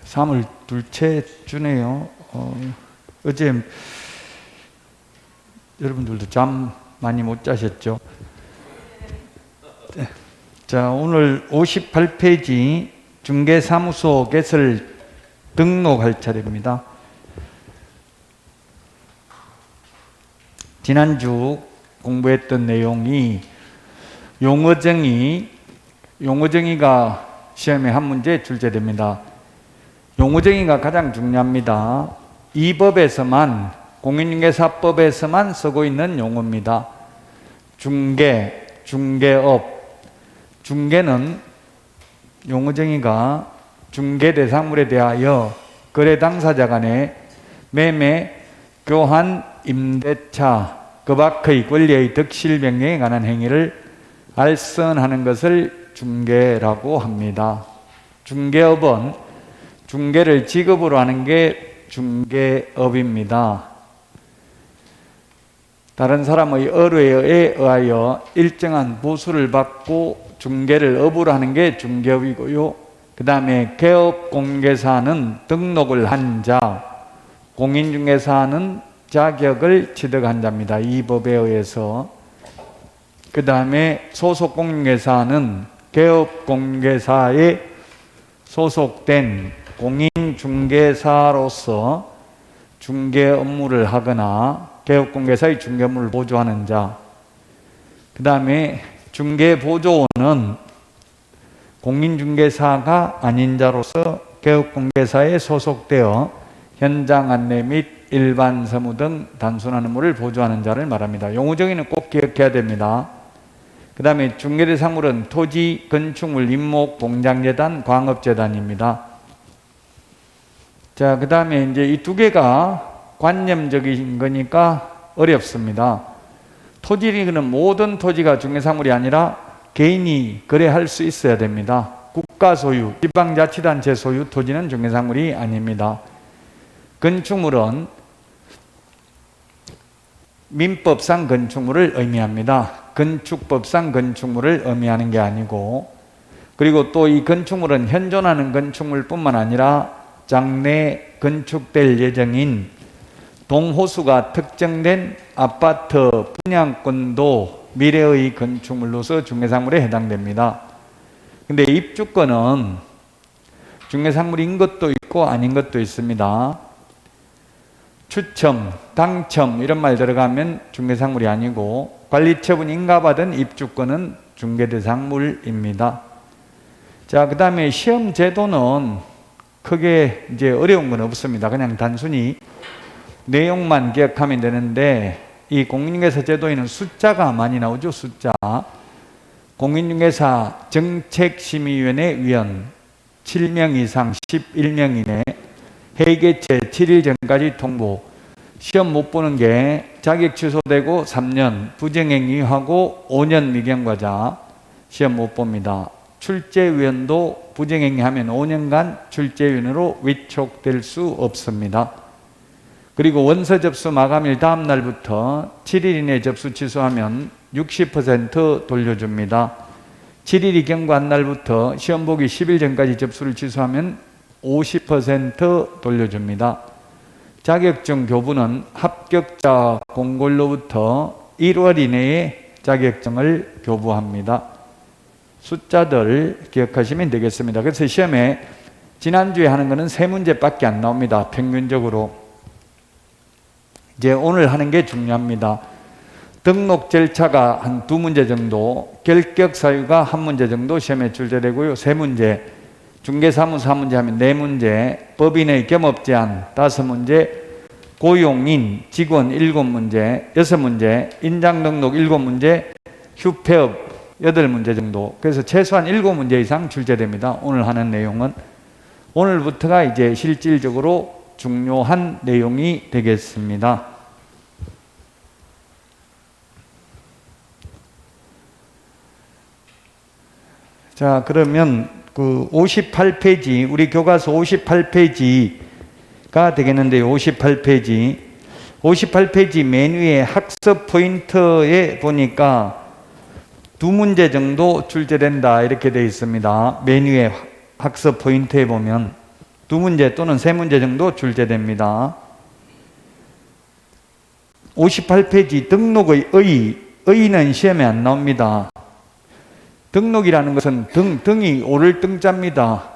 3월 둘째 주네요. 어제 여러분들도 잠 많이 못 자셨죠? 네. 자, 오늘 58페이지 중개사무소 개설 등록할 차례입니다. 지난주 공부했던 내용이 용어정의가 시험에 한 문제 출제됩니다. 용어정의가 가장 중요합니다. 이 법에서만, 공인중개사법에서만 쓰고 있는 용어입니다. 중개, 중개업. 중개는 용어정의가 중개 대상물에 대하여 거래 당사자 간의 매매, 교환, 임대차, 그 밖의 권리의 득실 변경에 관한 행위를 알선하는 것을 중개라고 합니다. 중개업은 중개를 직업으로 하는 게 중개업입니다. 다른 사람의 의뢰에 의하여 일정한 보수를 받고 중개를 업으로 하는 게 중개업이고요. 그 다음에 개업공개사는 등록을 한 자, 공인중개사는 자격을 취득한 자입니다. 이 법에 의해서. 그 다음에 소속공인중개사는 개업공개사에 소속된 공인중개사로서 중개 업무를 하거나 개업공개사의 중개 업무를 보조하는 자. 그 다음에 중개보조원은 공인중개사가 아닌 자로서 개업공개사에 소속되어 현장 안내 및 일반 서무 등 단순한 업무를 보조하는 자를 말합니다. 용어정의는 꼭 기억해야 됩니다. 그 다음에 중개대상물은 토지, 건축물, 임목, 공장재단, 광업재단입니다. 자, 그 다음에 이제 이 두 개가 관념적인 거니까 어렵습니다. 토지는 모든 토지가 중개사물이 아니라 개인이 거래할 수 있어야 됩니다. 국가 소유, 지방자치단체 소유 토지는 중개사물이 아닙니다. 건축물은 민법상 건축물을 의미합니다. 건축법상 건축물을 의미하는 게 아니고, 그리고 또 이 건축물은 현존하는 건축물뿐만 아니라 장래 건축될 예정인 동호수가 특정된 아파트 분양권도 미래의 건축물로서 중개사물에 해당됩니다. 근데 입주권은 중개사물인 것도 있고 아닌 것도 있습니다. 추첨, 당첨 이런 말 들어가면 중개사물이 아니고, 관리처분 인가받은 입주권은 중개대상물입니다. 자, 그 다음에 시험 제도는 크게 이제 어려운 건 없습니다. 그냥 단순히 내용만 기억하면 되는데, 이 공인중개사 제도에는 숫자가 많이 나오죠. 숫자. 공인중개사 정책심의위원회 위원 7명 이상 11명 이내, 회계체 7일 전까지 통보. 시험 못 보는 게 자격 취소되고 3년, 부정행위하고 5년 미경과자 시험 못 봅니다. 출제위원도 부정행위하면 5년간 출제위원으로 위촉될 수 없습니다. 그리고 원서 접수 마감일 다음 날부터 7일 이내 접수 취소하면 60% 돌려줍니다. 7일이 경과한 날부터 시험 보기 10일 전까지 접수를 취소하면 50% 돌려줍니다. 자격증 교부는 합격자 공고일로부터 1월 이내에 자격증을 교부합니다. 숫자들 기억하시면 되겠습니다. 그래서 시험에 지난주에 하는 거는 3문제밖에 안 나옵니다. 평균적으로. 이제 오늘 하는 게 중요합니다. 등록 절차가 한 2문제 정도, 결격 사유가 1문제 정도 시험에 출제되고요. 3문제, 중개사무소 1문제 하면 4문제, 법인의 겸업 제한 5문제, 고용인, 직원 7문제, 6문제, 인장 등록 7문제, 휴폐업 8문제 정도. 그래서 최소한 7문제 이상 출제됩니다. 오늘 하는 내용은. 오늘부터가 이제 실질적으로 중요한 내용이 되겠습니다. 자, 그러면 그 58페이지, 우리 교과서 58페이지가 되겠는데요. 58페이지 맨 위에 학습 포인트에 보니까 2문제 정도 출제된다 이렇게 되어 있습니다. 맨 위에 학습 포인트에 보면 2문제 또는 3문제 정도 출제됩니다. 58페이지 등록의 의는 시험에 안 나옵니다. 등록이라는 것은 등이 오를 등자입니다.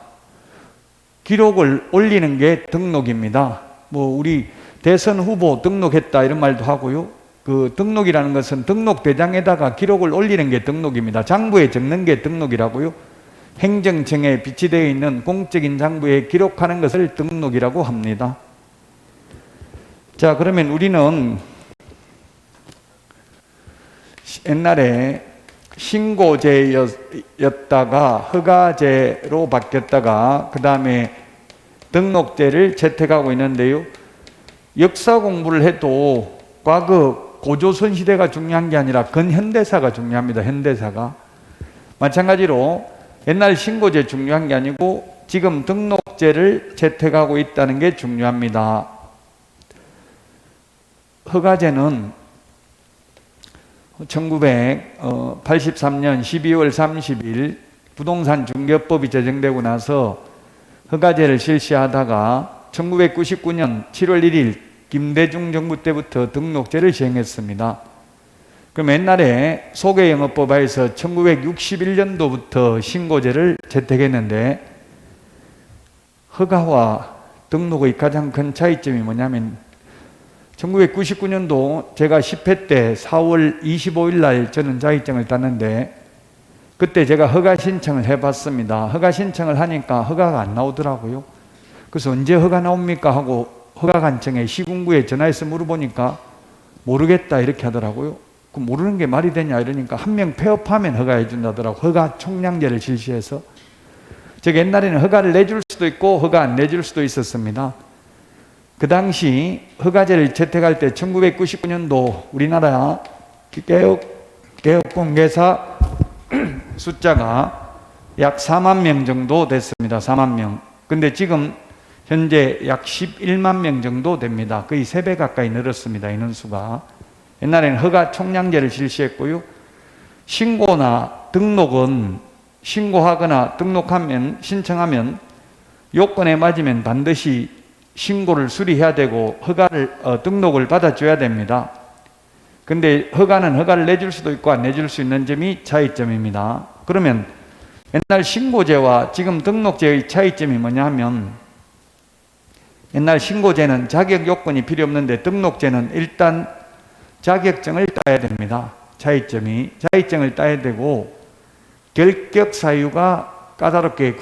기록을 올리는 게 등록입니다. 우리 대선 후보 등록했다 이런 말도 하고요. 그 등록이라는 것은 등록대장에다가 기록을 올리는 게 등록입니다. 장부에 적는 게 등록이라고요. 행정청에 비치되어 있는 공적인 장부에 기록하는 것을 등록이라고 합니다. 자, 그러면 우리는 옛날에 신고제였다가 허가제로 바뀌었다가 그 다음에 등록제를 채택하고 있는데요. 역사 공부를 해도 과거 고조선 시대가 중요한 게 아니라 근현대사가 중요합니다. 현대사가. 마찬가지로 옛날 신고제 중요한 게 아니고 지금 등록제를 채택하고 있다는 게 중요합니다. 허가제는 1983년 12월 30일 부동산 중개법이 제정되고 나서 허가제를 실시하다가 1999년 7월 1일 김대중 정부 때부터 등록제를 시행했습니다. 그럼 옛날에 소개영업법에서 1961년도부터 신고제를 채택했는데 허가와 등록의 가장 큰 차이점이 뭐냐면 1999년도 제가 10회 때 4월 25일 날 저는 자격증을 땄는데 그때 제가 허가 신청을 해봤습니다. 허가 신청을 하니까 허가가 안 나오더라고요. 그래서 언제 허가 나옵니까 하고 허가관청에 시군구에 전화해서 물어보니까 모르겠다 이렇게 하더라고요. 그 모르는 게 말이 되냐 이러니까 한 명 폐업하면 허가해 준다더라고. 허가 총량제를 실시해서. 즉 옛날에는 허가를 내줄 수도 있고 허가 안 내줄 수도 있었습니다. 그 당시 허가제를 채택할 때 1999년도 우리나라 개업공개사 숫자가 약 4만 명 정도 됐습니다. 4만 명. 근데 지금 현재 약 11만 명 정도 됩니다. 거의 3배 가까이 늘었습니다. 인원수가. 옛날에는 허가 총량제를 실시했고요. 신고나 등록은 신고하거나 등록하면 신청하면 요건에 맞으면 반드시 신고를 수리해야 되고 등록을 받아줘야 됩니다. 근데 허가를 내줄 수도 있고 안 내줄 수 있는 점이 차이점입니다. 그러면 옛날 신고제와 지금 등록제의 차이점이 뭐냐 하면 옛날 신고제는 자격 요건이 필요 없는데 등록제는 일단 자격증을 따야 됩니다. 차이점을 따야 되고 결격 사유가 까다롭게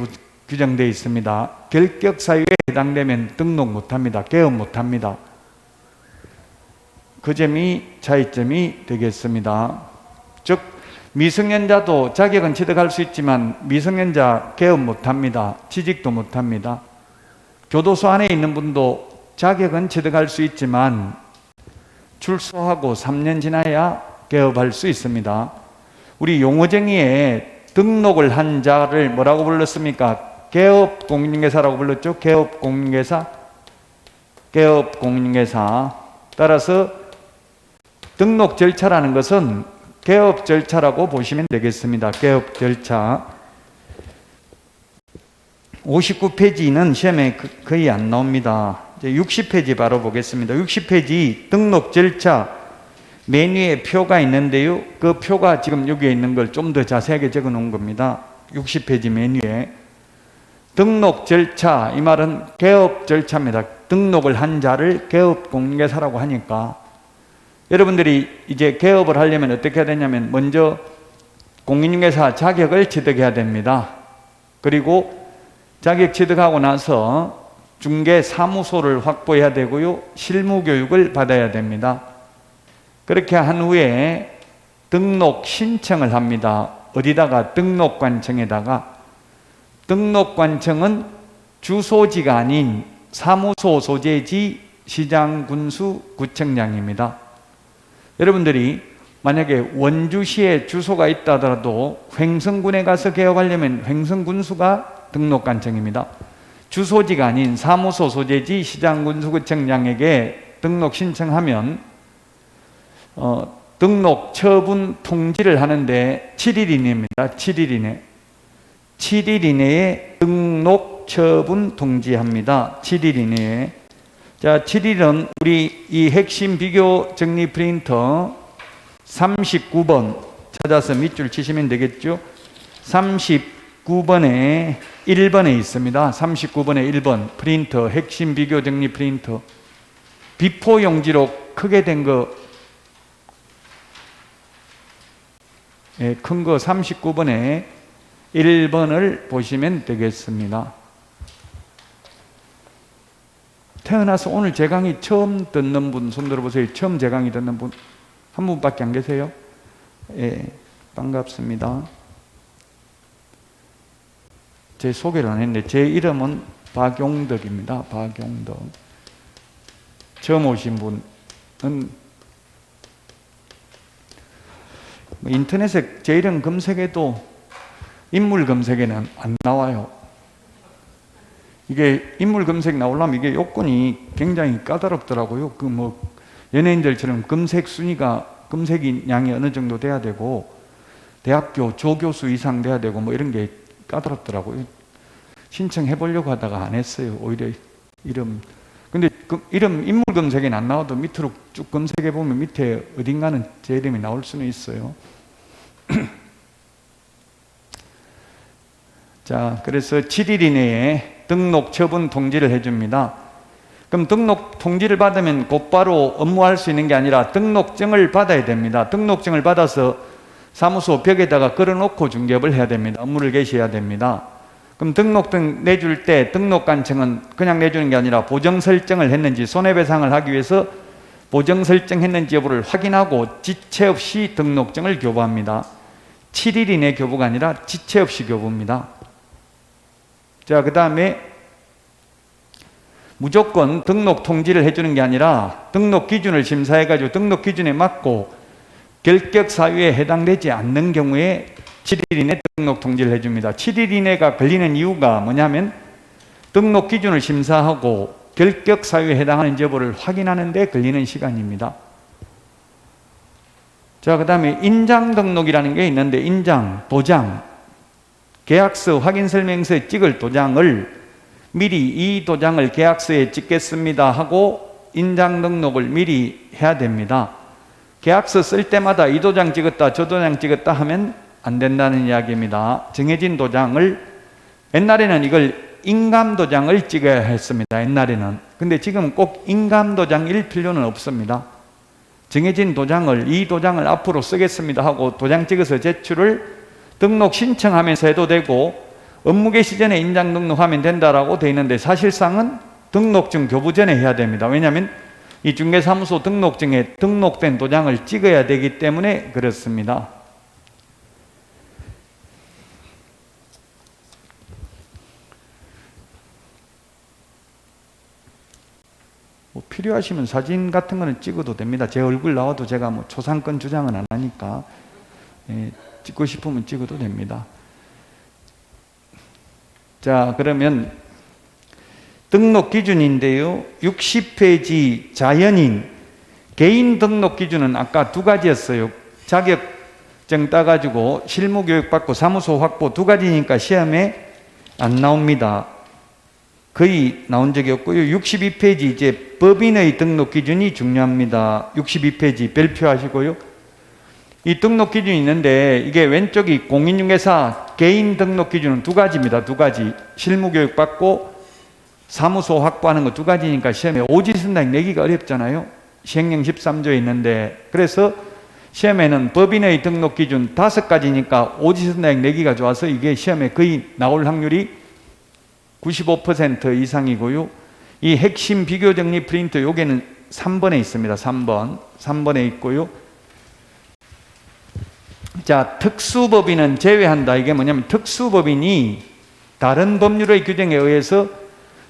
규정되어 있습니다. 결격 사유에 해당되면 등록 못합니다. 개업 못합니다. 그 점이 차이점이 되겠습니다. 즉 미성년자도 자격은 취득할 수 있지만 미성년자 개업 못합니다. 취직도 못합니다. 교도소 안에 있는 분도 자격은 취득할 수 있지만 출소하고 3년 지나야 개업할 수 있습니다. 우리 용어정의에 등록을 한 자를 뭐라고 불렀습니까? 개업공인중개사라고 불렀죠. 개업공인중개사. 따라서 등록 절차라는 것은 개업 절차라고 보시면 되겠습니다. 개업 절차. 59페이지는 시험에 거의 안 나옵니다. 이제 60페이지 바로 보겠습니다. 60페이지 등록 절차 메뉴에 표가 있는데요. 그 표가 지금 여기에 있는 걸 좀 더 자세하게 적어 놓은 겁니다. 60페이지 메뉴에 등록 절차, 이 말은 개업 절차입니다. 등록을 한 자를 개업공개사라고 하니까 여러분들이 이제 개업을 하려면 어떻게 해야 되냐면 먼저 공인중개사 자격을 취득해야 됩니다. 그리고 자격 취득하고 나서 중개사무소를 확보해야 되고요. 실무교육을 받아야 됩니다. 그렇게 한 후에 등록 신청을 합니다. 어디다가? 등록관청에다가. 등록관청은 주소지가 아닌 사무소 소재지 시장, 군수, 구청장입니다. 여러분들이 만약에 원주시에 주소가 있다 하더라도 횡성군에 가서 개업하려면 횡성군수가 등록관청입니다. 주소지가 아닌 사무소 소재지 시장, 군수, 구청장에게 등록 신청하면 등록 처분 통지를 하는데 7일 이내입니다. 7일 이내. 7일 이내에 등록 처분 통지합니다. 7일 이내에. 자, 7일은 우리 이 핵심 비교 정리 프린터 39번 찾아서 밑줄 치시면 되겠죠. 39번에 1번에 있습니다. 39번에 1번 프린터 핵심 비교 정리 프린터 비포 용지로 크게 된 거, 큰 거 39번에 1번을 보시면 되겠습니다. 태어나서 오늘 제 강의 처음 듣는 분 손 들어보세요. 처음 제 강의 듣는 분 한 분밖에 안 계세요? 예, 반갑습니다. 제 소개를 안 했는데 제 이름은 박용덕입니다. 박용덕. 처음 오신 분은 인터넷에 제 이름 검색해도 인물 검색에는 안 나와요. 이게 인물 검색 나오려면 이게 요건이 굉장히 까다롭더라고요. 그 뭐 연예인들처럼 검색 순위가 검색이 양이 어느 정도 돼야 되고 대학교 조교수 이상 돼야 되고 뭐 이런 게 까다롭더라고요. 신청해 보려고 하다가 안 했어요. 오히려 이름. 근데 그 이름 인물 검색에는 안 나와도 밑으로 쭉 검색해 보면 밑에 어딘가는 제 이름이 나올 수는 있어요. 자, 그래서 7일 이내에 등록 처분 통지를 해줍니다. 그럼 등록 통지를 받으면 곧바로 업무할 수 있는 게 아니라 등록증을 받아야 됩니다. 등록증을 받아서 사무소 벽에다가 걸어놓고 중개업을 해야 됩니다. 업무를 개시해야 됩니다. 그럼 등록증 내줄 때 등록관청은 그냥 내주는 게 아니라 보정 설정을 했는지 손해배상을 하기 위해서 보정 설정했는지 여부를 확인하고 지체 없이 등록증을 교부합니다. 7일 이내 교부가 아니라 지체 없이 교부입니다. 자, 그 다음에 무조건 등록 통지를 해주는 게 아니라 등록 기준을 심사해가지고 등록 기준에 맞고 결격 사유에 해당되지 않는 경우에 7일 이내 등록 통지를 해줍니다. 7일 이내가 걸리는 이유가 뭐냐면 등록 기준을 심사하고 결격 사유에 해당하는 여부를 확인하는 데 걸리는 시간입니다. 자, 그 다음에 인장 등록이라는 게 있는데 인장, 도장, 계약서 확인설명서에 찍을 도장을 미리 이 도장을 계약서에 찍겠습니다 하고 인장 등록을 미리 해야 됩니다. 계약서 쓸 때마다 이 도장 찍었다 저 도장 찍었다 하면 안 된다는 이야기입니다. 정해진 도장을, 옛날에는 이걸 인감 도장을 찍어야 했습니다. 옛날에는. 근데 지금 꼭 인감 도장일 필요는 없습니다. 정해진 도장을, 이 도장을 앞으로 쓰겠습니다 하고 도장 찍어서 제출을 등록 신청하면서 해도 되고 업무 개시 전에 인장 등록하면 된다라고 되어 있는데 사실상은 등록증 교부 전에 해야 됩니다. 왜냐하면 이 중개사무소 등록증에 등록된 도장을 찍어야 되기 때문에 그렇습니다. 뭐 필요하시면 사진 같은 거는 찍어도 됩니다. 제 얼굴 나와도 제가 뭐 초상권 주장은 안 하니까 찍고 싶으면 찍어도 됩니다. 자, 그러면 등록 기준인데요. 60페이지 자연인 개인 등록 기준은 아까 두 가지였어요. 자격증 따가지고 실무교육 받고 사무소 확보 두 가지니까 시험에 안 나옵니다. 거의 나온 적이 없고요. 62페이지 이제 법인의 등록 기준이 중요합니다. 62페이지 별표하시고요. 이 등록 기준이 있는데 이게 왼쪽이 공인중개사 개인 등록 기준은 두 가지입니다. 두 가지. 실무교육 받고 사무소 확보하는 거 두 가지니까 시험에 오지선당 내기가 어렵잖아요. 시행령 13조에 있는데 그래서 시험에는 법인의 등록 기준 5가지니까 오지선당 내기가 좋아서 이게 시험에 거의 나올 확률이 95% 이상이고요. 이 핵심 비교 정리 프린터 요게는 3번에 있습니다. 3번에 있고요. 자, 특수법인은 제외한다. 이게 뭐냐면 특수법인이 다른 법률의 규정에 의해서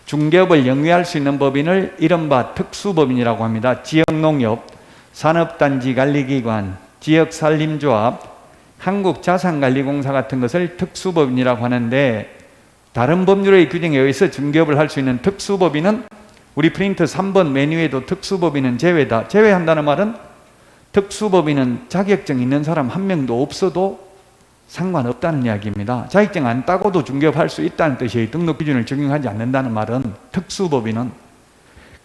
중개업을 영위할 수 있는 법인을 이른바 특수법인이라고 합니다. 지역농협, 산업단지관리기관, 지역산림조합, 한국자산관리공사 같은 것을 특수법인이라고 하는데 다른 법률의 규정에 의해서 중개업을 할 수 있는 특수법인은 우리 프린터 3번 메뉴에도 특수법인은 제외다. 제외한다는 말은 특수법인은 자격증 있는 사람 한 명도 없어도 상관없다는 이야기입니다. 자격증 안 따고도 중개업할 수 있다는 뜻이에요. 등록 기준을 적용하지 않는다는 말은 특수법인은.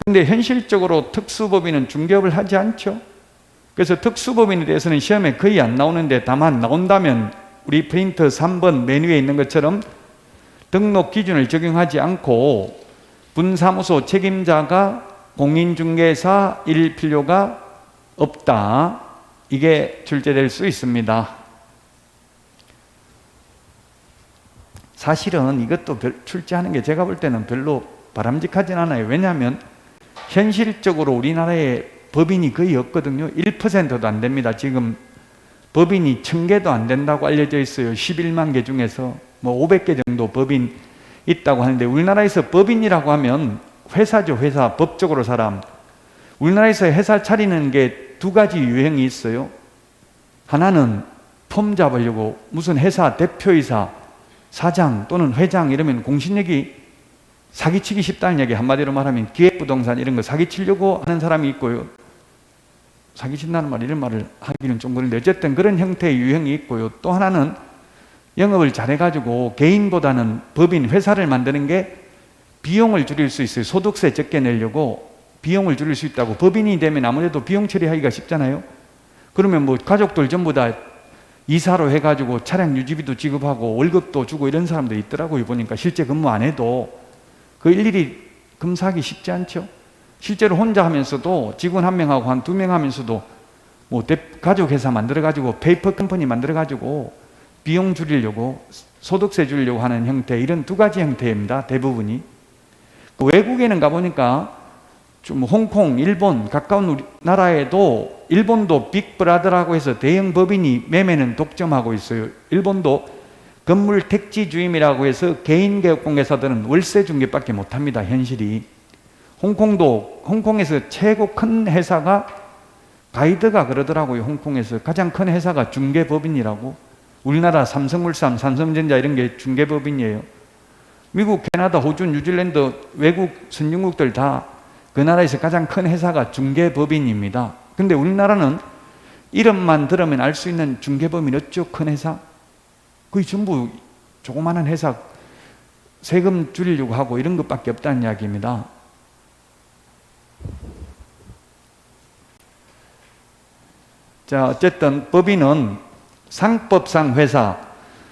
근데 현실적으로 특수법인은 중개업을 하지 않죠. 그래서 특수법인에 대해서는 시험에 거의 안 나오는데, 다만 나온다면 우리 프린터 3번 메뉴에 있는 것처럼 등록 기준을 적용하지 않고 분사무소 책임자가 공인중개사일 필요가 없다, 이게 출제될 수 있습니다. 사실은 이것도 출제하는 게 제가 볼 때는 별로 바람직하진 않아요. 왜냐하면 현실적으로 우리나라에 법인이 거의 없거든요. 1%도 안 됩니다. 지금 법인이 1000개도 안 된다고 알려져 있어요. 11만 개 중에서 뭐 500개 정도 법인 있다고 하는데, 우리나라에서 법인이라고 하면 회사죠. 회사. 법적으로 사람. 우리나라에서 회사 차리는 게 두 가지 유형이 있어요. 하나는 폼 잡으려고 무슨 회사 대표이사, 사장 또는 회장 이러면 공신력이 사기치기 쉽다는 얘기, 한마디로 말하면 기획부동산 이런 거 사기치려고 하는 사람이 있고요. 사기친다는 말, 이런 말을 하기는 좀 그런데 어쨌든 그런 형태의 유형이 있고요. 또 하나는 영업을 잘해가지고 개인보다는 법인, 회사를 만드는 게 비용을 줄일 수 있어요. 소득세 적게 내려고 비용을 줄일 수 있다고. 법인이 되면 아무래도 비용 처리하기가 쉽잖아요. 그러면 뭐 가족들 전부 다 이사로 해가지고 차량 유지비도 지급하고 월급도 주고 이런 사람도 있더라고요. 보니까 실제 근무 안 해도 그 일일이 검사하기 쉽지 않죠. 실제로 혼자 하면서도, 직원 1명하고 한 2명 하면서도 뭐 가족회사 만들어가지고 페이퍼 컴퍼니 만들어가지고 비용 줄이려고, 소득세 줄이려고 하는 형태, 이런 두 가지 형태입니다. 대부분이. 외국에는 가보니까 좀 홍콩, 일본, 가까운 우리나라에도 일본도 빅브라더라고 해서 대형 법인이 매매는 독점하고 있어요. 일본도 건물 택지주임이라고 해서 개인 개업공개사들은 월세 중개밖에 못합니다. 현실이. 홍콩에서 최고 큰 회사가, 가이드가 그러더라고요. 홍콩에서 가장 큰 회사가 중개법인이라고. 우리나라 삼성물산, 삼성전자 이런 게 중개법인이에요. 미국, 캐나다, 호주, 뉴질랜드 외국 선진국들 다 그 나라에서 가장 큰 회사가 중개법인입니다. 근데 우리나라는 이름만 들으면 알 수 있는 중개법인 어쩌 큰 회사? 거의 전부 조그마한 회사, 세금 줄이려고 하고 이런 것밖에 없다는 이야기입니다. 자, 어쨌든 법인은 상법상 회사,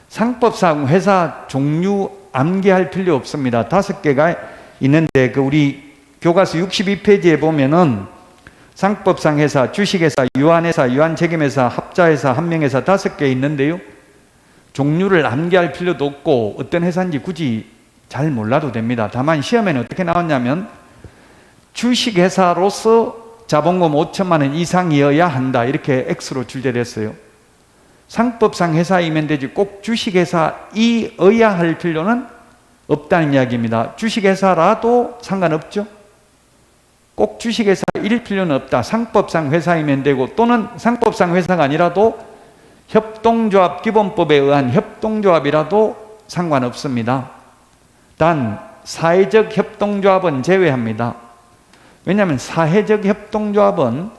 상법상 회사 종류 암기할 필요 없습니다. 5개가 있는데, 우리 교과서 62페이지에 보면은 상법상 회사, 주식회사, 유한회사, 유한책임회사, 합자회사, 한명회사 5개 있는데요. 종류를 암기할 필요도 없고 어떤 회사인지 굳이 잘 몰라도 됩니다. 다만 시험에는 어떻게 나왔냐면 주식회사로서 자본금 5천만 원 이상이어야 한다, 이렇게 X로 출제됐어요. 상법상 회사이면 되지 꼭 주식회사이어야 할 필요는 없다는 이야기입니다. 주식회사라도 상관없죠. 꼭 주식회사일 필요는 없다. 상법상 회사이면 되고, 또는 상법상 회사가 아니라도 협동조합 기본법에 의한 협동조합이라도 상관없습니다. 단 사회적 협동조합은 제외합니다. 왜냐하면 사회적 협동조합은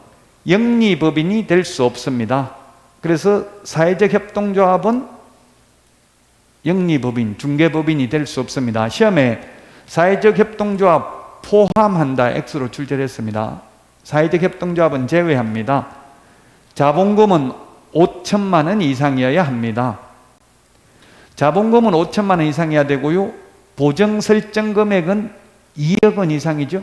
영리법인이 될 수 없습니다. 그래서 사회적 협동조합은 영리법인, 중개법인이 될 수 없습니다. 시험에 사회적 협동조합 포함한다, X로 출제했습니다. 사회적 협동조합은 제외합니다. 자본금은 5천만 원 이상이어야 합니다. 자본금은 5천만 원 이상이어야 되고요. 보정설정금액은 2억 원 이상이죠.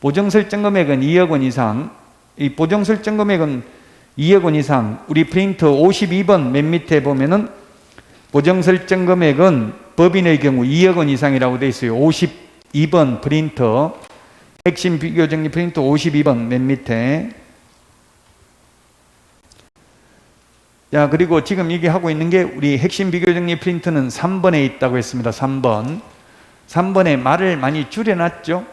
보정설정금액은 2억 원 이상. 이 보정설정금액은 2억 원 이상. 우리 프린터 52번 맨 밑에 보면은 보정설정금액은 법인의 경우 2억 원 이상이라고 되어 있어요. 52번 프린터, 핵심 비교정리 프린터 52번 맨 밑에. 자, 그리고 지금 얘기하고 있는 게 우리 핵심 비교정리 프린터는 3번에 있다고 했습니다. 3번에 말을 많이 줄여놨죠.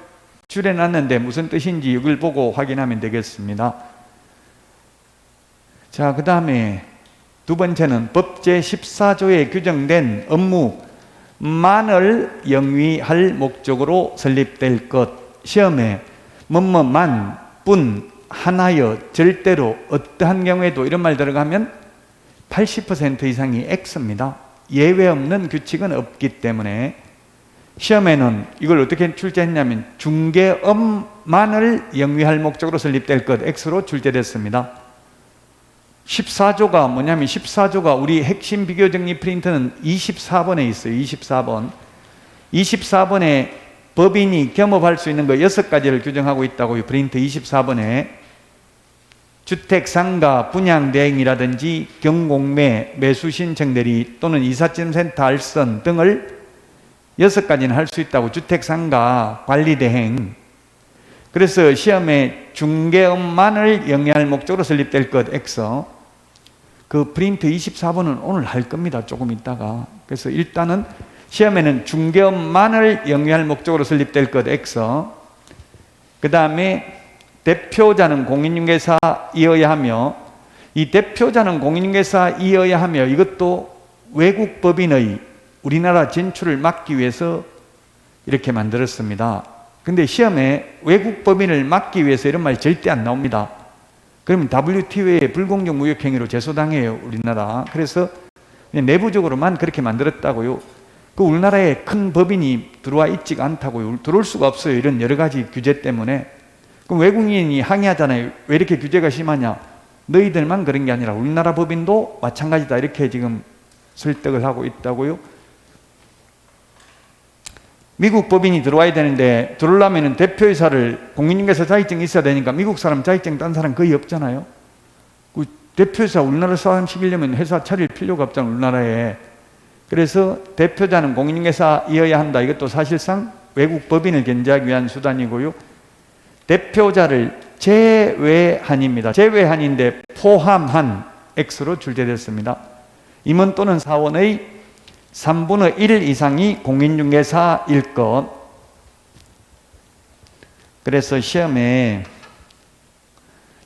줄여놨는데 무슨 뜻인지 이걸 보고 확인하면 되겠습니다. 자, 그 다음에 두 번째는 법 제14조에 규정된 업무만을 영위할 목적으로 설립될 것. 시험에 뭐뭐만, 뿐, 하나여, 절대로, 어떠한 경우에도 이런 말 들어가면 80% 이상이 X입니다. 예외 없는 규칙은 없기 때문에 시험에는 이걸 어떻게 출제했냐면 중개업만을 영위할 목적으로 설립될 것 X로 출제됐습니다. 14조가 뭐냐면 14조가 우리 핵심 비교 정리 프린트는 24번에 있어요. 24번. 24번에 법인이 겸업할 수 있는 거 6가지를 규정하고 있다고요. 프린트 24번에 주택 상가 분양 대행이라든지 경공매 매수 신청 대리 또는 이삿짐센터 알선 등을 6가지는 할 수 있다고. 주택 상가 관리 대행. 그래서 시험에 중개업만을 영위할 목적으로 설립될 것 X. 그 프린트 24번은 오늘 할 겁니다. 조금 있다가. 그래서 일단은 시험에는 중개업만을 영위할 목적으로 설립될 것 X. 그 다음에 대표자는 공인중개사이어야 하며, 이 대표자는 공인중개사이어야 하며 이것도 외국 법인의 우리나라 진출을 막기 위해서 이렇게 만들었습니다. 근데 시험에 외국 법인을 막기 위해서 이런 말이 절대 안 나옵니다. 그러면 WTO의 불공정 무역행위로 제소당해요, 우리나라. 그래서 그냥 내부적으로만 그렇게 만들었다고요. 그 우리나라에 큰 법인이 들어와 있지가 않다고요. 들어올 수가 없어요. 이런 여러 가지 규제 때문에. 그럼 외국인이 항의하잖아요. 왜 이렇게 규제가 심하냐? 너희들만 그런 게 아니라 우리나라 법인도 마찬가지다. 이렇게 지금 설득을 하고 있다고요. 미국 법인이 들어와야 되는데 들어오려면 대표이사를 공인중개사 자격증이 있어야 되니까 미국 사람 자격증 딴 사람 거의 없잖아요. 그 대표이사 우리나라 사람시키려면 회사 차릴 필요가 없잖아요. 우리나라에. 그래서 대표자는 공인중개사이어야 한다. 이것도 사실상 외국 법인을 견제하기 위한 수단이고요. 대표자를 제외한입니다. 제외한인데 포함한 X로 출제됐습니다. 임원 또는 사원의 3분의 1 이상이 공인중개사일 것. 그래서 시험에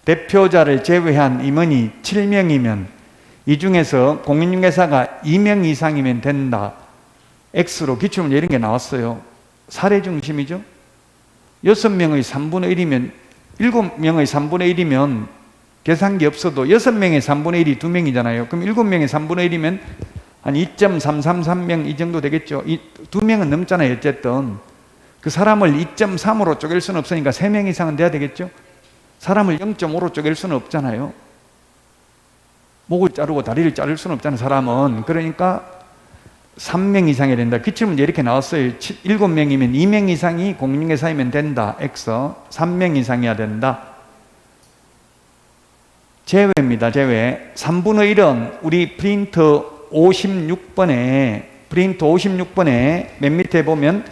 대표자를 제외한 임원이 7명이면 이 중에서 공인중개사가 2명 이상이면 된다. X로 기출문제 이런 게 나왔어요. 사례 중심이죠. 6명의 3분의 1이면 7명의 3분의 1이면 계산기 없어도 6명의 3분의 1이 2명이잖아요. 그럼 7명의 3분의 1이면 한 2.333명 이 정도 되겠죠. 2명은 넘잖아요. 어쨌든 그 사람을 2.3으로 쪼갤 수는 없으니까 3명 이상은 돼야 되겠죠. 사람을 0.5로 쪼갤 수는 없잖아요. 목을 자르고 다리를 자를 수는 없잖아요. 사람은. 그러니까 3명 이상이 된다. 기출문제 이렇게 나왔어요. 7명이면 2명 이상이 공인중개사이면 된다. X. 3명 이상이어야 된다. 제외입니다. 제외. 3분의 1은 우리 프린트 56번에 맨 밑에 보면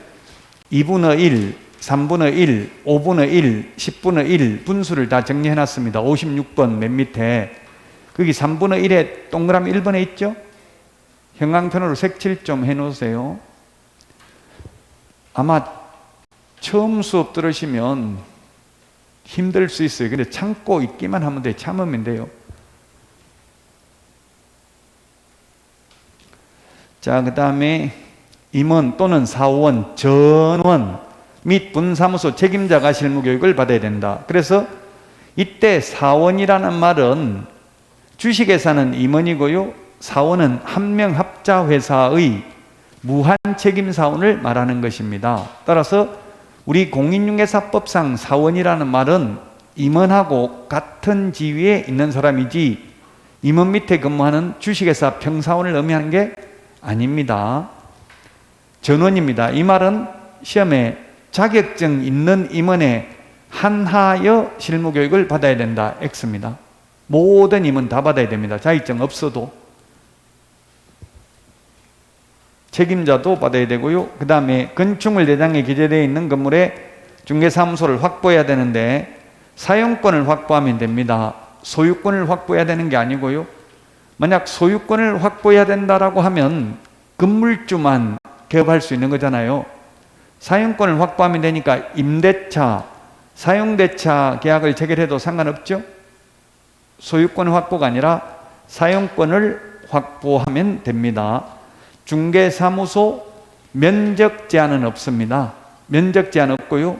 2분의 1, 3분의 1, 5분의 1, 10분의 1 분수를 다 정리해 놨습니다. 56번 맨 밑에. 거기 3분의 1에 동그라미 1번에 있죠? 형광펜으로 색칠 좀 해 놓으세요. 아마 처음 수업 들으시면 힘들 수 있어요. 근데 참고 있기만 하면 돼요. 참으면 돼요. 자, 그 다음에 임원 또는 사원, 전원 및 분사무소 책임자가 실무교육을 받아야 된다. 그래서 이때 사원이라는 말은 주식회사는 임원이고요. 사원은 한 명 합자 회사의 무한 책임 사원을 말하는 것입니다. 따라서 우리 공인중개사법상 사원이라는 말은 임원하고 같은 지위에 있는 사람이지 임원 밑에 근무하는 주식회사 평사원을 의미하는 게 아닙니다. 전원입니다. 이 말은 시험에 자격증 있는 임원에 한하여 실무교육을 받아야 된다. X입니다. 모든 임원 다 받아야 됩니다. 자격증 없어도. 책임자도 받아야 되고요. 그 다음에 건축물 대장에 기재되어 있는 건물에 중개사무소를 확보해야 되는데 사용권을 확보하면 됩니다. 소유권을 확보해야 되는 게 아니고요. 만약 소유권을 확보해야 된다라고 하면 건물주만 개업할 수 있는 거잖아요. 사용권을 확보하면 되니까 임대차, 사용대차 계약을 체결해도 상관없죠. 소유권 확보가 아니라 사용권을 확보하면 됩니다. 중개사무소 면적 제한은 없습니다. 면적 제한 없고요.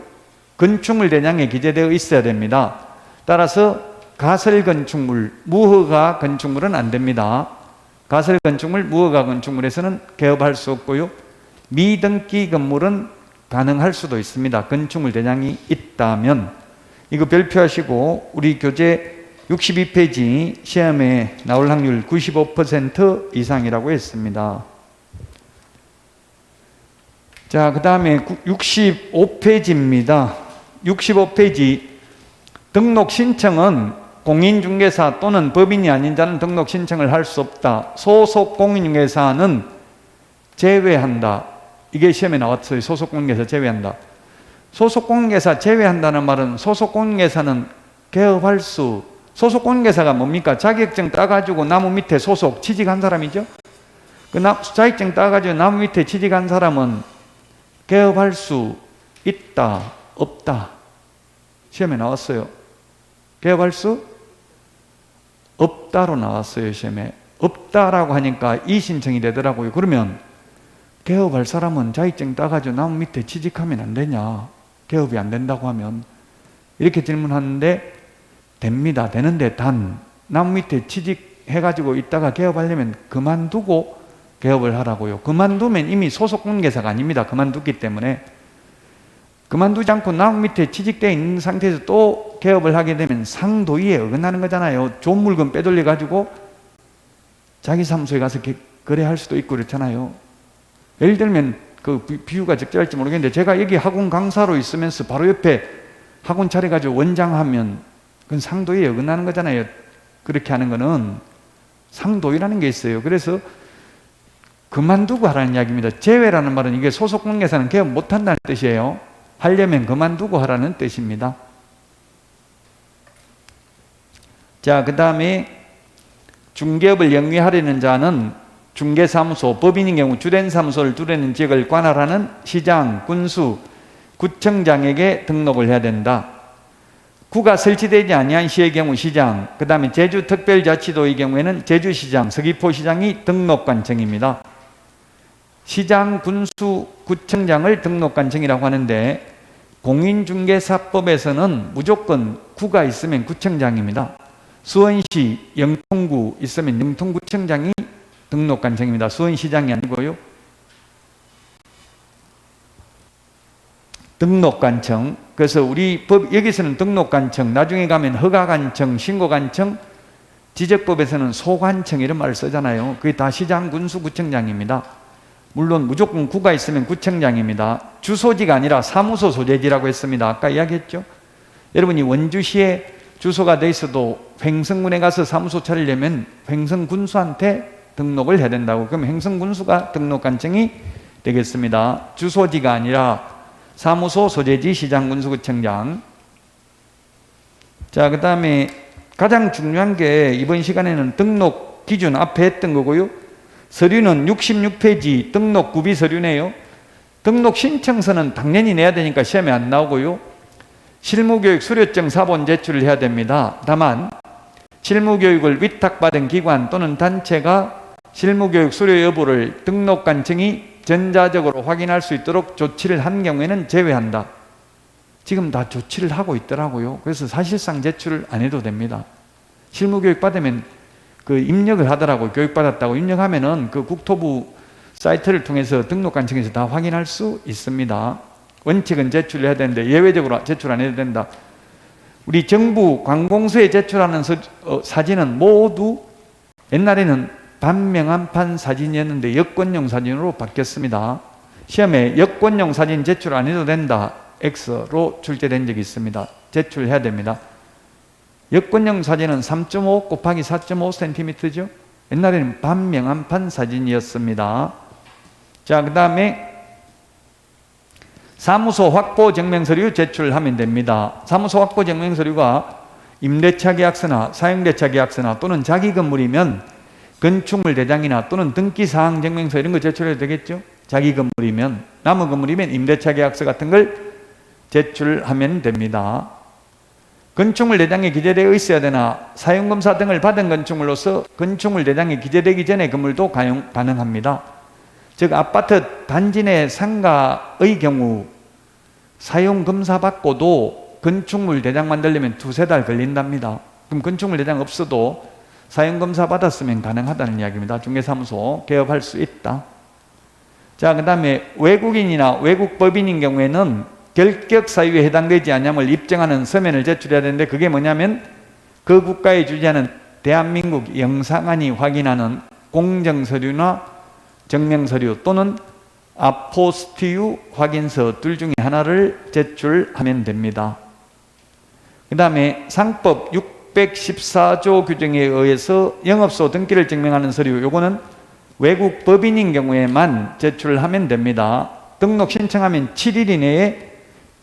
건축물 대장에 기재되어 있어야 됩니다. 따라서 가설 건축물, 무허가 건축물은 안 됩니다. 가설 건축물, 무허가 건축물에서는 개업할 수 없고요. 미등기 건물은 가능할 수도 있습니다. 건축물 대장이 있다면. 이거 별표하시고 우리 교재 62페이지 시험에 나올 확률 95% 이상이라고 했습니다. 자, 그 다음에 65페이지입니다. 65페이지 등록 신청은 공인중개사 또는 법인이 아닌 자는 등록 신청을 할 수 없다. 소속 공인중개사는 제외한다. 이게 시험에 나왔어요. 소속 공인중개사 제외한다. 소속 공인중개사 제외한다는 말은 소속 공인중개사는 개업할 수, 소속 공인중개사가 뭡니까? 자격증 따가지고 나무 밑에 소속 취직한 사람이죠. 그 자격증 따가지고 나무 밑에 취직한 사람은 개업할 수 있다, 없다. 시험에 나왔어요. 개업할 수 없다로 나왔어요. 시험에. 없다라고 하니까 이신청이 되더라고요. 그러면 개업할 사람은 자격증 따가지고 나무 밑에 취직하면 안 되냐? 개업이 안 된다고 하면 이렇게 질문하는데 됩니다. 되는데 단 나무 밑에 취직해가지고 있다가 개업하려면 그만두고 개업을 하라고요. 그만두면 이미 소속 공인중개사가 아닙니다. 그만두기 때문에. 그만두지 않고 나무 밑에 취직되어 있는 상태에서 또 개업을 하게 되면 상도위에 어긋나는 거잖아요. 좋은 물건 빼돌려 가지고 자기 사무소에 가서 거래할 수도 있고 그렇잖아요. 예를 들면 그 비유가 적절할지 모르겠는데 제가 여기 학원 강사로 있으면서 바로 옆에 학원 차려가지고 원장하면 그건 상도위에 어긋나는 거잖아요. 그렇게 하는 거는 상도위라는 게 있어요. 그래서 그만두고 하라는 이야기입니다. 제외라는 말은 이게 소속 공인중개사는 개업 못한다는 뜻이에요. 하려면 그만두고 하라는 뜻입니다. 자, 그 다음에 중개업을 영위하려는 자는 중개사무소, 법인인 경우 주된 사무소를 두려는 지역을 관할하는 시장, 군수, 구청장에게 등록을 해야 된다. 구가 설치되지 아니한 시의 경우 시장, 그 다음에 제주특별자치도의 경우에는 제주시장, 서귀포시장이 등록관청입니다. 시장, 군수, 구청장을 등록관청이라고 하는데 공인중개사법에서는 무조건 구가 있으면 구청장입니다. 수원시 영통구 있으면 영통구청장이 등록관청입니다. 수원시장이 아니고요. 등록관청. 그래서 우리 법 여기서는 등록관청, 나중에 가면 허가관청, 신고관청, 지적법에서는 소관청 이런 말을 쓰잖아요. 그게 다 시장, 군수, 구청장입니다. 물론 무조건 구가 있으면 구청장입니다. 주소지가 아니라 사무소 소재지라고 했습니다. 아까 이야기했죠. 여러분이 원주시에 주소가 돼 있어도 횡성군에 가서 사무소 차리려면 횡성군수한테 등록을 해야 된다고. 그럼 횡성군수가 등록관청이 되겠습니다. 주소지가 아니라 사무소 소재지 시장, 군수, 구청장. 자, 그 다음에 가장 중요한 게 이번 시간에는 등록 기준 앞에 했던 거고요. 서류는 66페이지 등록 구비 서류네요. 등록 신청서는 당연히 내야 되니까 시험에 안 나오고요. 실무교육 수료증 사본 제출을 해야 됩니다. 다만 실무교육을 위탁받은 기관 또는 단체가 실무교육 수료 여부를 등록관청이 전자적으로 확인할 수 있도록 조치를 한 경우에는 제외한다. 지금 다 조치를 하고 있더라고요. 그래서 사실상 제출을 안 해도 됩니다. 실무교육 받으면 그 입력을 하더라고요. 교육받았다고 입력하면은 그 국토부 사이트를 통해서 등록관청에서 다 확인할 수 있습니다. 원칙은 제출을 해야 되는데 예외적으로 제출 안 해도 된다. 우리 정부 관공서에 제출하는 사진은 모두 옛날에는 반명한판 사진이었는데 여권용 사진으로 바뀌었습니다. 시험에 여권용 사진 제출 안 해도 된다. X로 출제된 적이 있습니다. 제출해야 됩니다. 여권용 사진은 3.5 곱하기 4.5cm죠. 옛날에는 반명한판 사진이었습니다. 자, 그 다음에 사무소 확보 증명서류 제출하면 됩니다. 사무소 확보 증명서류가 임대차 계약서나 사용대차 계약서나 또는 자기 건물이면 건축물 대장이나 또는 등기사항 증명서 이런 거 제출해도 되겠죠. 자기 건물이면. 남의 건물이면 임대차 계약서 같은 걸 제출하면 됩니다. 건축물 대장에 기재되어 있어야 되나 사용검사 등을 받은 건축물로서 건축물 대장에 기재되기 전에 건물도 가능합니다. 즉 아파트 단지 내 상가의 경우 사용검사 받고도 건축물 대장 만들려면 2-3달 걸린답니다. 그럼 건축물 대장 없어도 사용검사 받았으면 가능하다는 이야기입니다. 중개사무소 개업할 수 있다. 자, 그 다음에 외국인이나 외국법인인 경우에는 결격 사유에 해당되지 않냐을 입증하는 서면을 제출해야 되는데, 그게 뭐냐면 그 국가에 주재하는 대한민국 영상안이 확인하는 공정서류나 증명서류 또는 아포스티유 확인서 둘 중에 하나를 제출하면 됩니다. 그 다음에 상법 614조 규정에 의해서 영업소 등기를 증명하는 서류, 요거는 외국 법인인 경우에만 제출하면 됩니다. 등록 신청하면 7일 이내에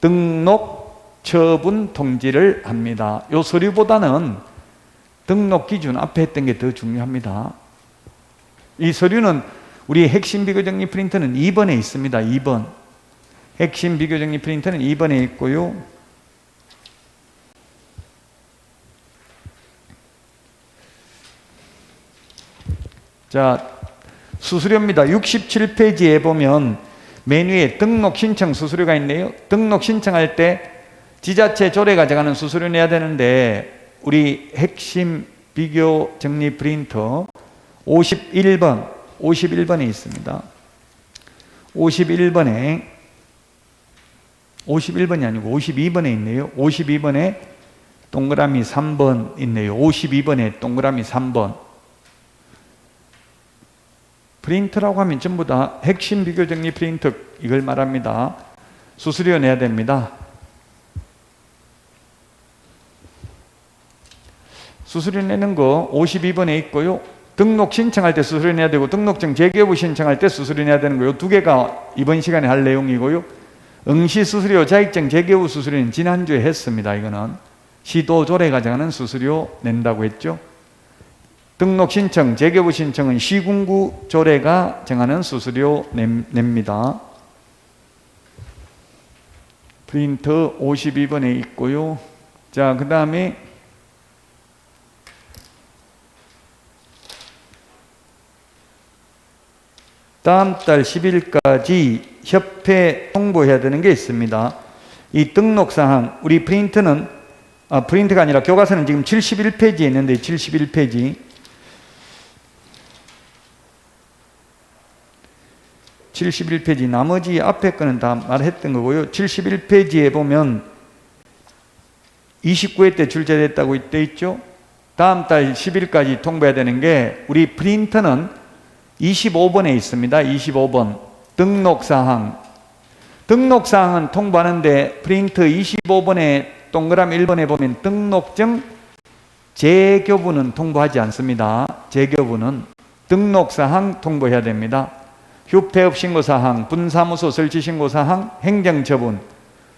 등록 처분 통지를 합니다. 요 서류보다는 등록 기준 앞에 했던 게 더 중요합니다. 이 서류는 우리 핵심 비교정리 프린터는 2번에 있습니다. 2번. 핵심 비교정리 프린터는 2번에 있고요. 자, 수수료입니다. 67페이지에 보면 메뉴에 등록 신청 수수료가 있네요. 등록 신청할 때 지자체 조례 가져가는 수수료 내야 되는데, 우리 핵심 비교 정리 프린터 51번에 있습니다. 51번이 아니고 52번에 있네요. 52번에 동그라미 3번 있네요. 52번에 동그라미 3번. 프린터라고 하면 전부 다 핵심 비교 정리 프린터 이걸 말합니다. 수수료 내야 됩니다. 수수료 내는 거 52번에 있고요. 등록 신청할 때 수수료 내야 되고, 등록증 재개부 신청할 때 수수료 내야 되는 거요. 두 개가 이번 시간에 할 내용이고요. 응시 수수료, 자격증 재개부 수수료는 지난주에 했습니다. 이거는 시도 조례 가져가는 수수료 낸다고 했죠. 등록 신청, 재개부 신청은 시군구 조례가 정하는 수수료 냅니다. 프린터 52번에 있고요. 자, 그 다음에 다음 달 10일까지 협회 홍보해야 되는 게 있습니다. 이 등록사항, 우리 프린트는, 프린트가 아니라 교과서는 지금 71페이지에 있는데, 71페이지. 71페이지, 나머지 앞에 거는 다 말했던 거고요. 71페이지에 보면 29회 때 출제됐다고 되어 있죠. 다음 달 10일까지 통보해야 되는 게, 우리 프린터는 25번에 있습니다. 25번 등록사항. 등록사항은 통보하는데, 프린터 25번에 동그라미 1번에 보면 등록증 재교부는 통보하지 않습니다. 재교부는 등록사항 통보해야 됩니다. 휴폐업 신고사항, 분사무소 설치 신고사항, 행정처분,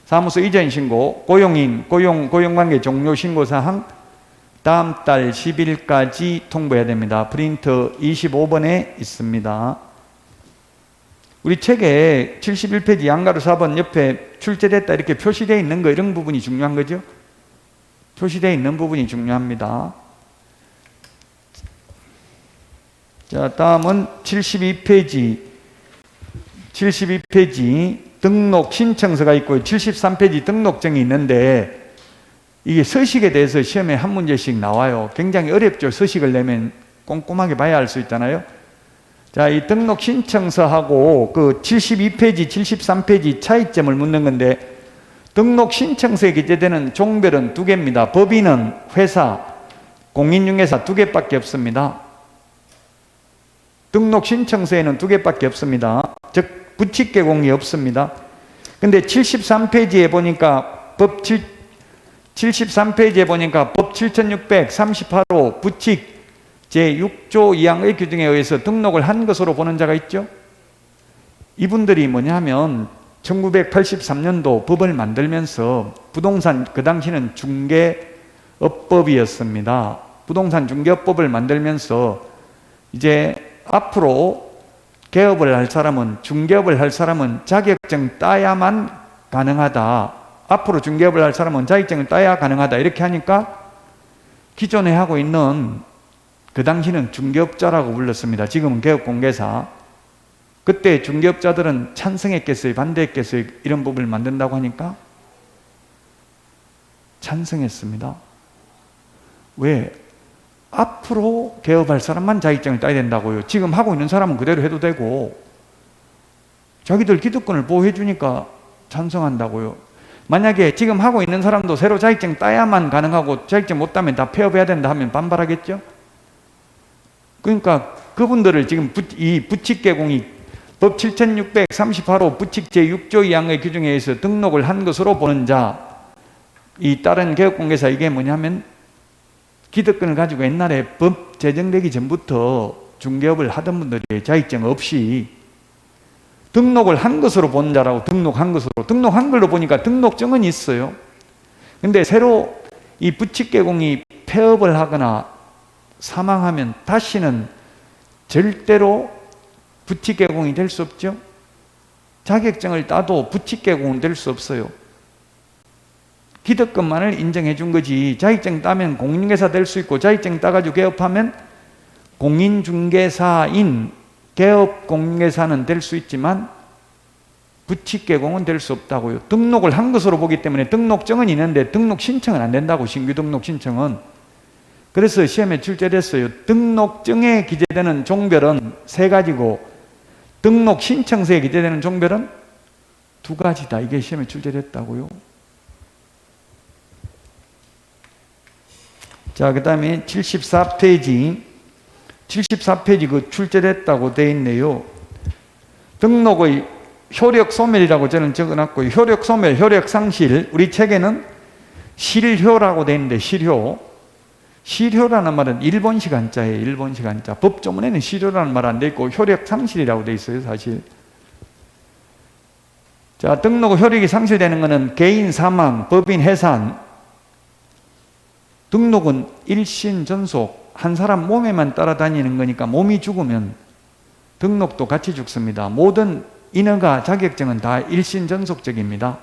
사무소 이전 신고, 고용인, 고용관계 종료 신고사항 다음 달 10일까지 통보해야 됩니다. 프린터 25번에 있습니다. 우리 책에 71페이지 양가로 4번 옆에 출제됐다 이렇게 표시되어 있는 거, 이런 부분이 중요한 거죠. 표시되어 있는 부분이 중요합니다. 자, 다음은 72페이지 등록 신청서가 있고요. 73페이지 등록증이 있는데, 이게 서식에 대해서 시험에 한 문제씩 나와요. 굉장히 어렵죠. 서식을 내면 꼼꼼하게 봐야 할 수 있잖아요. 자, 이 등록 신청서하고 그 72페이지, 73페이지 차이점을 묻는 건데, 등록 신청서에 기재되는 종별은 두 개입니다. 법인은 회사, 공인중개사 두 개밖에 없습니다. 등록 신청서에는 두 개밖에 없습니다. 즉 부칙개공이 없습니다. 근데 73페이지에 보니까 법 7638호 부칙 제6조 2항의 규정에 의해서 등록을 한 것으로 보는 자가 있죠. 이분들이 뭐냐면 1983년도 법을 만들면서 부동산, 그 당시는 중개업법이었습니다. 부동산 중개업법을 만들면서 이제 앞으로 개업을 할 사람은, 중개업을 할 사람은 자격증 따야만 가능하다. 앞으로 중개업을 할 사람은 자격증을 따야 가능하다. 이렇게 하니까 기존에 하고 있는, 그 당시는 중개업자라고 불렀습니다. 지금은 개업공개사. 그때 중개업자들은 찬성했겠어요? 반대했겠어요? 이런 법을 만든다고 하니까 찬성했습니다. 왜? 앞으로 개업할 사람만 자격증을 따야 된다고요. 지금 하고 있는 사람은 그대로 해도 되고, 자기들 기득권을 보호해 주니까 찬성한다고요. 만약에 지금 하고 있는 사람도 새로 자격증 따야만 가능하고 자격증 못 따면 다 폐업해야 된다 하면 반발하겠죠? 그러니까 그분들을 지금 이 부칙개공이 법 7638호 부칙 제6조 2항의 규정에 의해서 등록을 한 것으로 보는 자, 이 다른 개업공개사 이게 뭐냐면 기득권을 가지고 옛날에 법 제정되기 전부터 중개업을 하던 분들이 자격증 없이 등록을 한 것으로 본 자라고, 등록한 것으로. 등록한 걸로 보니까 등록증은 있어요. 근데 새로 이 부칙개공이 폐업을 하거나 사망하면 다시는 절대로 부칙개공이 될 수 없죠. 자격증을 따도 부칙개공은 될 수 없어요. 기득권만을 인정해 준 거지. 자격증 따면 공인중개사 될 수 있고, 자격증 따가지고 개업하면 공인중개사인 개업공인중개사는 될 수 있지만 부칙개공은 될 수 없다고요. 등록을 한 것으로 보기 때문에 등록증은 있는데 등록 신청은 안 된다고, 신규 등록 신청은. 그래서 시험에 출제됐어요. 등록증에 기재되는 종별은 3가지고 등록 신청서에 기재되는 종별은 2가지다. 이게 시험에 출제됐다고요. 자, 그 다음에 74페이지 그 출제됐다고 되어 있네요. 등록의 효력 소멸이라고 저는 적어놨고요. 효력 소멸, 효력 상실, 우리 책에는 실효라고 되어 있는데, 실효라는 말은 일본식 한자예요. 일본식 한자. 법조문에는 실효라는 말 안 돼 있고 효력 상실이라고 돼 있어요, 사실. 자, 등록 효력이 상실되는 것은 개인 사망, 법인 해산. 등록은 일신 전속, 한 사람 몸에만 따라다니는 거니까 몸이 죽으면 등록도 같이 죽습니다. 모든 인허가 자격증은 다 일신 전속적입니다.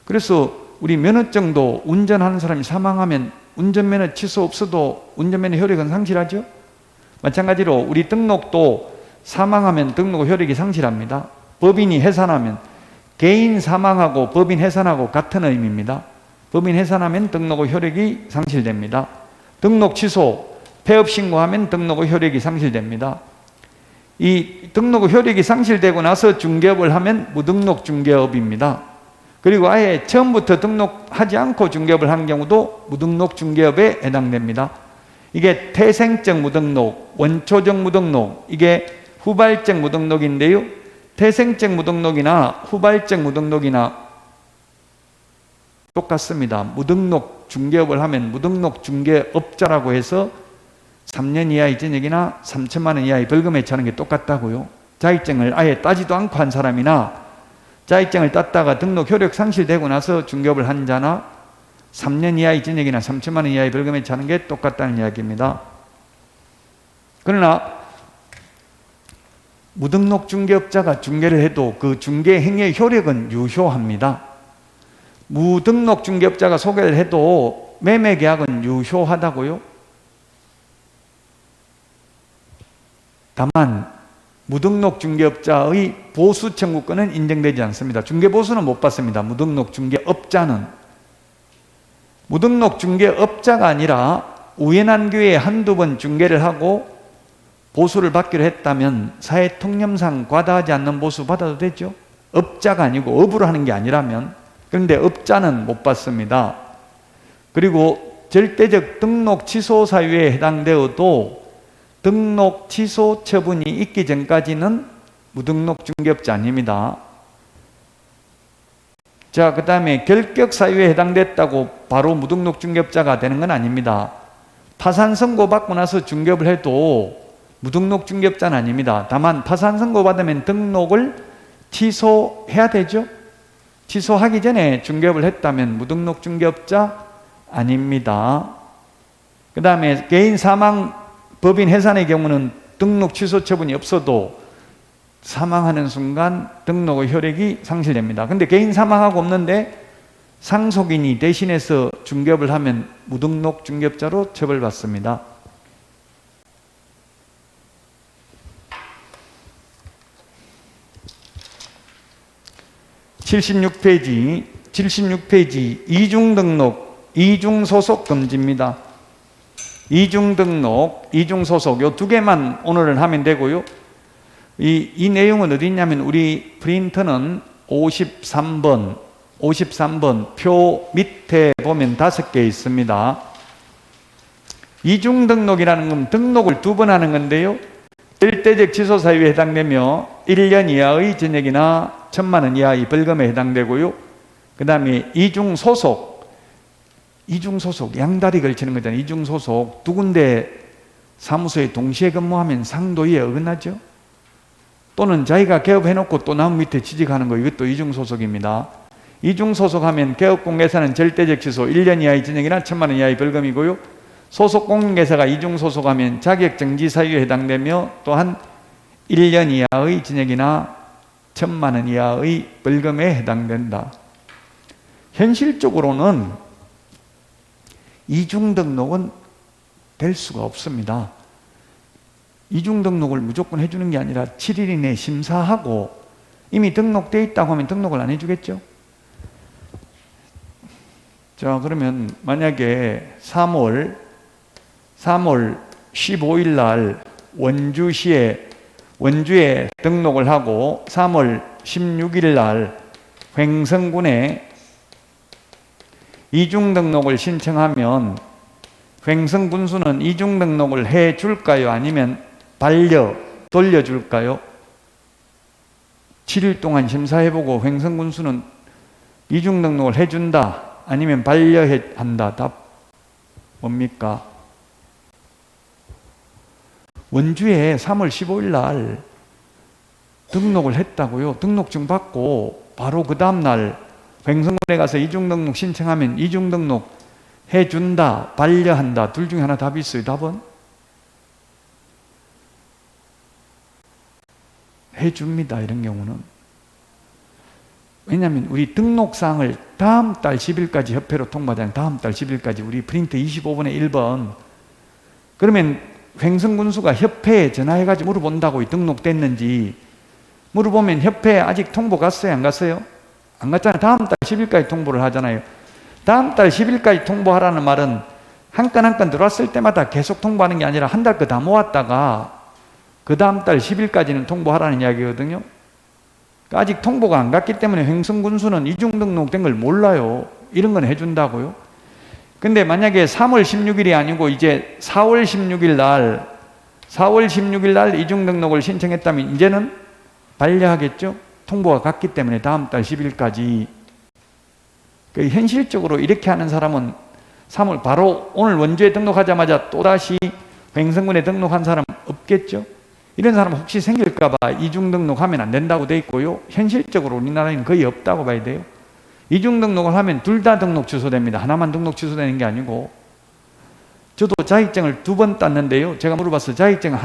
그래서 우리 면허증도 운전하는 사람이 사망하면 운전면허 취소 없어도 운전면허 효력은 상실하죠. 마찬가지로 우리 등록도 사망하면 등록 효력이 상실합니다. 법인이 해산하면, 개인 사망하고 법인 해산하고 같은 의미입니다. 법인 해산하면 등록 효력이 상실됩니다. 등록 취소, 폐업 신고하면 등록 효력이 상실됩니다. 이 등록 효력이 상실되고 나서 중개업을 하면 무등록 중개업입니다. 그리고 아예 처음부터 등록하지 않고 중개업을 한 경우도 무등록 중개업에 해당됩니다. 이게 태생적 무등록, 원초적 무등록, 이게 후발적 무등록인데요. 태생적 무등록이나 후발적 무등록이나 똑같습니다. 무등록 중개업을 하면 무등록 중개업자라고 해서 3년 이하의 징역이나 3천만 원 이하의 벌금에 처하는 게 똑같다고요. 자격증을 아예 따지도 않고 한 사람이나 자격증을 땄다가 등록 효력 상실되고 나서 중개업을 한 자나 3년 이하의 징역이나 3천만 원 이하의 벌금에 처하는 게 똑같다는 이야기입니다. 그러나 무등록 중개업자가 중개를 해도 그 중개 행위의 효력은 유효합니다. 무등록 중개업자가 소개를 해도 매매 계약은 유효하다고요. 다만 무등록 중개업자의 보수 청구권은 인정되지 않습니다. 중개보수는 못 받습니다. 무등록 중개업자는. 무등록 중개업자가 아니라 우연한 기회에 한두 번 중개를 하고 보수를 받기로 했다면 사회통념상 과다하지 않는 보수 받아도 되죠. 업자가 아니고 업으로 하는 게 아니라면. 그런데 업자는 못 받습니다. 그리고 절대적 등록 취소 사유에 해당되어도 등록 취소 처분이 있기 전까지는 무등록 중개업자 아닙니다. 자, 그 다음에 결격 사유에 해당됐다고 바로 무등록 중개업자가 되는 건 아닙니다. 파산 선고 받고 나서 중개업을 해도 무등록 중개업자는 아닙니다. 다만 파산 선고 받으면 등록을 취소해야 되죠. 취소하기 전에 중개업을 했다면 무등록 중개업자 아닙니다. 그 다음에 개인 사망, 법인 해산의 경우는 등록 취소 처분이 없어도 사망하는 순간 등록의 효력이 상실됩니다. 근데 개인 사망하고 없는데 상속인이 대신해서 중개업을 하면 무등록 중개업자로 처벌받습니다. (76페이지) 이중등록, 이중소속 금지입니다. 이중 등록, 이중 소속 요 두 개만 오늘은 하면 되고요. 이 내용은 어디 있냐면 우리 프린터는 53번 표 밑에 보면 5개 있습니다. 이중 등록이라는 건 등록을 2번 하는 건데요. 절대적 취소 사유에 해당되며 1년 이하의 징역이나 1,000만 원 이하의 벌금에 해당되고요. 그 다음에 이중 소속 양다리 걸치는 거잖아요. 이중 소속 두 군데 사무소에 동시에 근무하면 상도위에 어긋나죠. 또는 자기가 개업해놓고 또 남 밑에 취직하는 거, 이것도 이중 소속입니다. 이중 소속하면 개업공개사는 절대적 취소 1년 이하의 징역이나 1,000만 원 이하의 벌금이고요. 소속 공인회사가 이중 소속하면 자격정지 사유에 해당되며 또한 1년 이하의 징역이나 1,000만 원 이하의 벌금에 해당된다. 현실적으로는 이중 등록은 될 수가 없습니다. 이중 등록을 무조건 해주는 게 아니라 7일 이내에 심사하고 이미 등록되어 있다고 하면 등록을 안 해주겠죠? 자, 그러면 만약에 3월 15일 날 원주에 등록을 하고 3월 16일 날 횡성군에 이중 등록을 신청하면 횡성군수는 이중 등록을 해 줄까요? 아니면 돌려줄까요? 7일 동안 심사해보고 횡성군수는 이중 등록을 해준다 아니면 반려한다. 답 뭡니까? 원주에 3월 15일 날 등록을 했다고요. 등록증 받고 바로 그 다음날 횡성군에 가서 이중등록 신청하면 이중등록 해준다, 반려한다. 둘 중에 하나 답이 있어요. 답은? 해줍니다. 이런 경우는. 왜냐하면 우리 등록사항을 다음 달 10일까지 협회로 통보하잖아요. 다음 달 10일까지 우리 프린트 25번에 1번. 그러면 횡성군수가 협회에 전화해가지고 물어본다고 등록됐는지 물어보면 협회에 아직 통보 갔어요? 안 갔어요? 안 갔잖아요. 다음 달 10일까지 통보를 하잖아요. 다음 달 10일까지 통보하라는 말은 한 건 한 건 들어왔을 때마다 계속 통보하는 게 아니라 한 달 거 다 모았다가 그 다음 달 10일까지는 통보하라는 이야기거든요. 아직 통보가 안 갔기 때문에 횡성군수는 이중 등록된 걸 몰라요. 이런 건 해준다고요. 근데 만약에 3월 16일이 아니고 이제 4월 16일 날 이중 등록을 신청했다면 이제는 반려하겠죠? 통보가 갔기 때문에 다음 달 10일까지. 현실적으로 이렇게 하는 사람은 3월 바로 오늘 원주에 등록하자마자 또다시 횡성군에 등록한 사람 없겠죠? 이런 사람 혹시 생길까봐 이중 등록하면 안 된다고 돼 있고요. 현실적으로 우리나라에는 거의 없다고 봐야 돼요. 이중 등록을 하면 둘 다 등록 취소됩니다. 하나만 등록 취소되는 게 아니고. 저도 자격증을 2번 땄는데요. 제가 물어봤어요. 자격증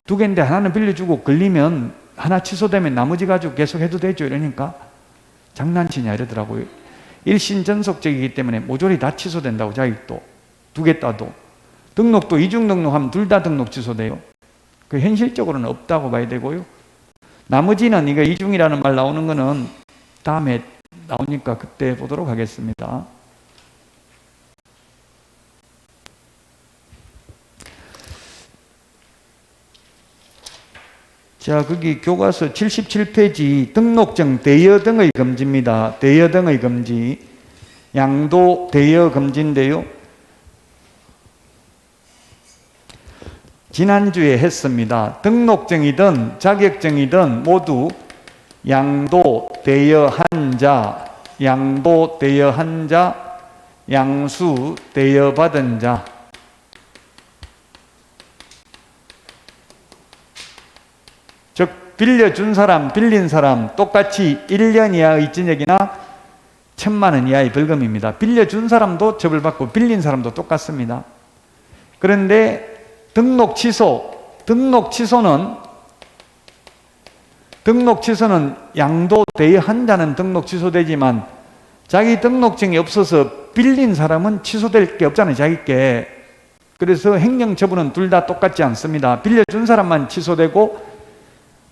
두 개인데 하나는 빌려주고 걸리면 하나 취소되면 나머지 가지고 계속 해도 되죠. 이러니까 장난치냐 이러더라고요. 일신전속적이기 때문에 모조리 다 취소된다고. 자격도 2개 따도. 등록도 이중 등록하면 둘 다 등록 취소돼요. 그 현실적으로는 없다고 봐야 되고요. 나머지는 이거 이중이라는 말 나오는 거는 다음에 나오니까 그때 보도록 하겠습니다. 자, 거기 교과서 77페이지 등록증 대여 등의 금지입니다. 대여 등의 금지. 양도 대여 금지인데요. 지난주에 했습니다. 등록증이든 자격증이든 모두 양도 대여한 자, 양도 대여한 자, 양수 대여받은 자. 즉 빌려준 사람, 빌린 사람 똑같이 1년 이하의 징역이나 1,000만 원 이하의 벌금입니다. 빌려준 사람도 처벌받고 빌린 사람도 똑같습니다. 그런데 등록취소는 양도 대여한 자는 등록 취소되지만 자기 등록증이 없어서 빌린 사람은 취소될 게 없잖아요. 자기께. 그래서 행정처분은 둘 다 똑같지 않습니다. 빌려준 사람만 취소되고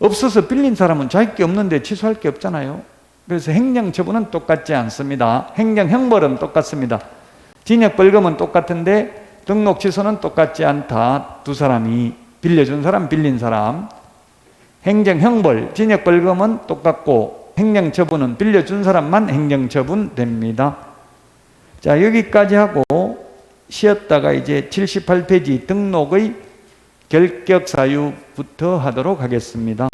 없어서 빌린 사람은 자기께 없는데 취소할 게 없잖아요. 그래서 행정처분은 똑같지 않습니다. 행정형벌은 똑같습니다. 징역벌금은 똑같은데 등록 취소는 똑같지 않다. 두 사람이 빌려준 사람, 빌린 사람. 행정형벌, 징역벌금은 똑같고 행정처분은 빌려준 사람만 행정처분 됩니다. 자, 여기까지 하고 쉬었다가 이제 78페이지 등록의 결격사유부터 하도록 하겠습니다.